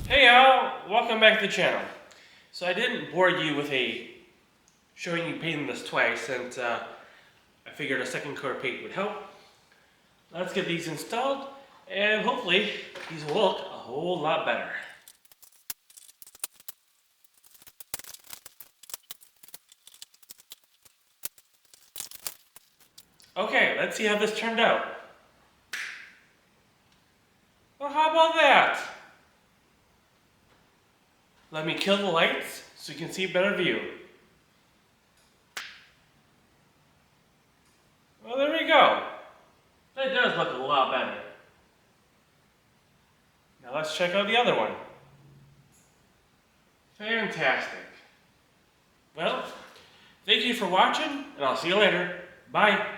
Hey y'all, welcome back to the channel. So I didn't bore you with showing you painting this twice, and I figured a second coat paint would help. Let's get these installed, and hopefully these will look a whole lot better. Okay, let's see how this turned out. Well, how about that? Let me kill the lights so you can see a better view. Well, there we go. That does look a lot better. Now let's check out the other one. Fantastic. Well, thank you for watching, and I'll see you later. Bye.